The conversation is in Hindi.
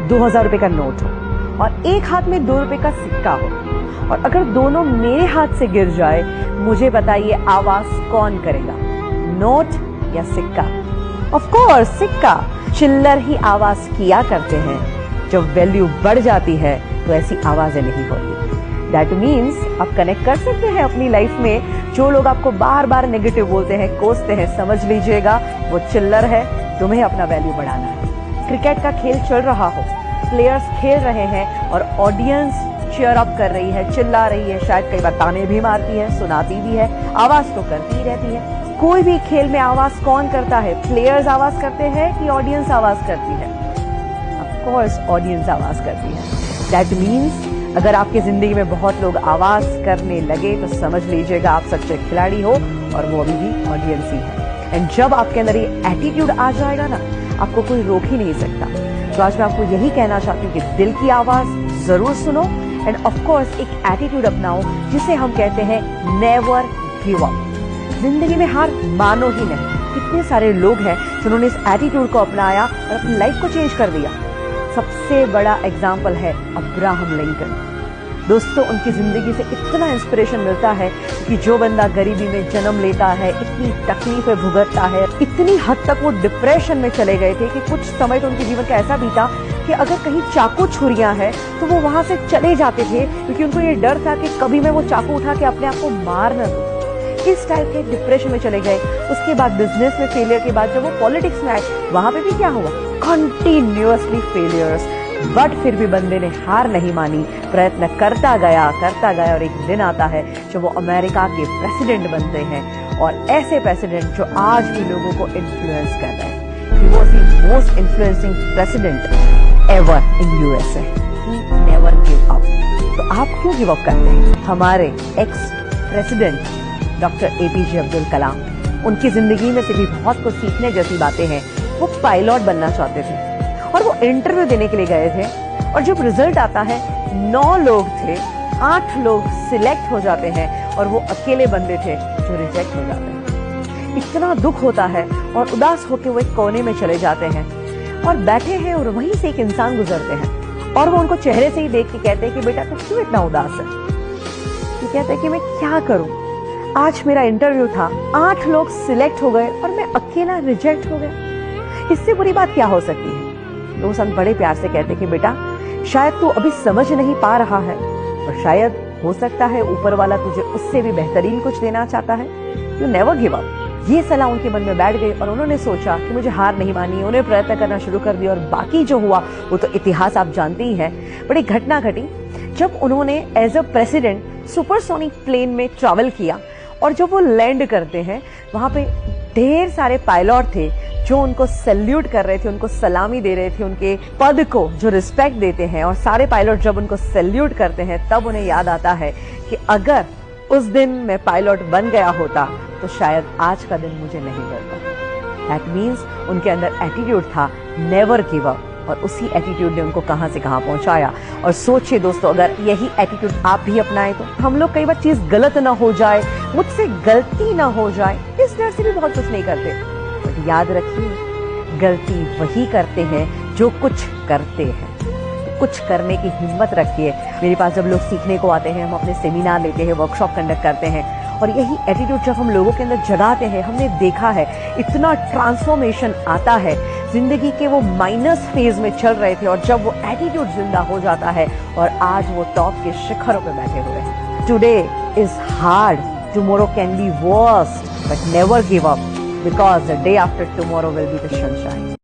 2000 रुपए का नोट हो और एक हाथ में 2 रुपए का सिक्का हो, और अगर दोनों मेरे हाथ से गिर जाए, मुझे बताइए आवाज कौन करेगा, नोट या सिक्का? ऑफ कोर्स सिक्का। चिल्लर ही आवाज किया करते हैं। जब वैल्यू बढ़ जाती है तो ऐसी आवाजें नहीं होती। दैट मीन्स आप कनेक्ट कर सकते हैं अपनी लाइफ में। जो लोग आपको बार बार नेगेटिव बोलते हैं, कोसते हैं, समझ लीजिएगा वो चिल्लर है। तुम्हें अपना वैल्यू बढ़ाना है। क्रिकेट का खेल चल रहा हो, प्लेयर्स खेल रहे हैं और ऑडियंस चीयर अप कर रही है, चिल्ला रही है, शायद कई बार ताने भी मारती है, सुनाती भी है, आवाज तो करती ही रहती है। कोई भी खेल में आवाज कौन करता है? प्लेयर्स आवाज करते हैं कि ऑडियंस आवाज करती है? ऑफ कोर्स ऑडियंस आवाज करती है। दैट मीन्स अगर आपकी जिंदगी में बहुत लोग आवाज करने लगे तो समझ लीजिएगा आप सच्चे खिलाड़ी हो, और वो अभी भी ऑडियंस ही है। एंड जब आपके अंदर ये एटीट्यूड आ जाएगा ना, आपको कोई रोक ही नहीं सकता। तो आज मैं आपको यही कहना चाहती हूँ कि दिल की आवाज जरूर सुनो, एंड ऑफ कोर्स एक एटीट्यूड अपनाओ जिसे हम कहते हैं नेवर गिव अप। जिंदगी में हार मानो ही नहीं। कितने सारे लोग हैं जिन्होंने इस एटीट्यूड को अपनाया और अपनी लाइफ को चेंज कर दिया। सबसे बड़ा एग्जाम्पल है अब्राहम लिंकन। दोस्तों, उनकी जिंदगी से इतना इंस्पिरेशन मिलता है कि जो बंदा गरीबी में जन्म लेता है, इतनी तकलीफें भुगतता है, इतनी हद तक वो डिप्रेशन में चले गए थे कि कुछ समय तो उनके जीवन का ऐसा बीता कि अगर कहीं चाकू छुरियां हैं तो वो वहां से चले जाते थे, क्योंकि उनको ये डर था कि कभी मैं वो चाकू उठा के अपने आप को मार न दूं। इस टाइप के डिप्रेशन में चले गए। उसके बाद बिजनेस में फेलियर के बाद जब वो पॉलिटिक्स में आए, वहां पे भी क्या हुआ? Continuously failures. बट फिर भी बंदे ने हार नहीं मानी, प्रयत्न करता गया और एक दिन आता है जब वो अमेरिका के प्रेसिडेंट बनते हैं, और ऐसे प्रेसिडेंट जो आज भी लोगों को इन्फ्लुएंस कर रहे हैं। He was the most influencing president ever in USA. He never give up. तो आप क्यों गिव अप करते हैं? हमारे ex president doctor APJ Abdul Kalam, उनकी जिंदगी में से भी बहुत कुछ सीखने जैसी बातें हैं। वो पायलट बनना चाहते थे और वो इंटरव्यू देने के लिए गए थे, और जब रिजल्ट आता है 9 लोग थे, 8 लोग सिलेक्ट हो जाते हैं और वो अकेले बंदे थे जो रिजेक्ट हो जाते हैं। इतना दुख होता है और उदास होकर वो एक कोने में चले जाते हैं और बैठे हैं, और वहीं से एक इंसान गुजरते हैं और वो उनको चेहरे से ही देख के कहते हैं कि बेटा तू क्यों इतना उदास है? ये कहते हैं कि मैं क्या करूं, आज मेरा इंटरव्यू था, 8 लोग सिलेक्ट हो गए और मैं अकेला रिजेक्ट हो गया। इससे बुरी बात क्या हो सकती है? तो संत बड़े प्यार से कहते कि बेटा शायद तू अभी समझ नहीं पा रहा है, और शायद हो सकता है ऊपर वाला तुझे उससे भी बेहतरीन कुछ देना चाहता है। You never give up. ये सलाह उनके मन में बैठ गई और उन्होंने सोचा कि मुझे हार नहीं मानी। उन्हें प्रयत्न करना शुरू कर दिया, और बाकी जो हुआ वो तो इतिहास आप जानते ही हैं। बड़ी घटना घटी जब उन्होंने as a president supersonic plane में ट्रैवल किया, और जब वो लैंड करते हैं वहां पे ढेर सारे पायलट थे जो उनको सैल्यूट कर रहे थे, उनको सलामी दे रहे थे, उनके पद को जो रिस्पेक्ट देते हैं। और सारे पायलट जब उनको सैल्यूट करते हैं तब उन्हें याद आता है कि अगर उस दिन मैं पायलट बन गया होता तो शायद आज का दिन मुझे नहीं मिलता। दैट मीन्स उनके अंदर एटीट्यूड था नेवर गिव अप, और उसी एटीट्यूड ने उनको कहां से कहां पहुंचाया। और सोचिए दोस्तों, अगर यही एटीट्यूड आप भी अपनाएं तो हम लोग कई बार चीज गलत ना हो जाए, मुझसे गलती ना हो जाए, इस डर से भी बहुत कुछ नहीं करते। बट याद रखिए, गलती वही करते हैं जो कुछ करते हैं। तो कुछ करने की हिम्मत रखिए। मेरे पास जब लोग सीखने को आते हैं, हम अपने सेमिनार लेते हैं, वर्कशॉप कंडक्ट करते हैं, और यही एटीट्यूड जब हम लोगों के अंदर जगाते हैं, हमने देखा है इतना ट्रांसफॉर्मेशन आता है। जिंदगी के वो माइनस फेज में चल रहे थे, और जब वो एटीट्यूड जिंदा हो जाता है और आज वो टॉप के शिखरों पे बैठे हुए हैं। Today is hard, tomorrow can be worst, but never give up, because the day after tomorrow will be the sunshine.